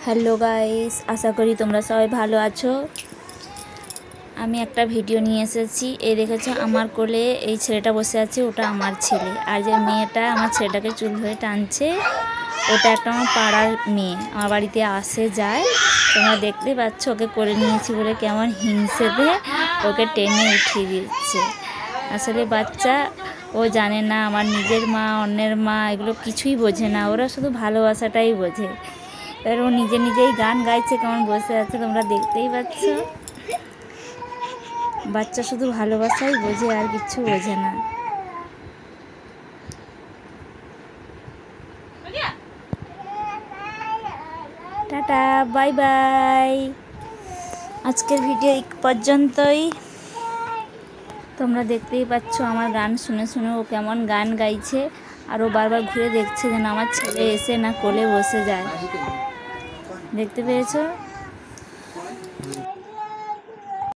Hello guys, আশা করি তোমরা সবাই ভালো আছো। আমি একটা ভিডিও নিয়ে এসেছি। এই দেখেছো আমার কোলে এই ছেলেটা বসে আছে, ওটা আমার ছেলে। আর যে মেয়েটা আমার ছেলেটাকে চুল ধরে টানছে, ওটা একটা আমার পাড়ার মেয়ে, আমার বাড়িতে আসে যায়। তোমরা দেখতে পাচ্ছ, ওকে করে নিয়েছি বলে কেমন হিংসেতে ওকে টেনে উঠিয়ে দিচ্ছে। আসলে বাচ্চা ও জানে না আমার নিজের মা অন্যের মা এগুলো কিছুই বোঝে না, ওরা শুধু ভালোবাসাটাই বোঝে। এবার ও নিজে নিজেই গান গাইছে, কেমন বসে আছে তোমরা দেখতেই পাচ্ছ। বাচ্চা শুধু ভালোবাসাই বোঝে, আর কিচ্ছু বোঝে না। Tata, bye bye. আজকের ভিডিও এই পর্যন্তই। তোমরা দেখতেই পাচ্ছ আমার গান শুনে শুনে ও কেমন গান গাইছে, আর ও বারবার ঘুরে দেখছে যেন আমার ছেলে এসে না কোলে বসে যায়। দেখতে পেয়েছো?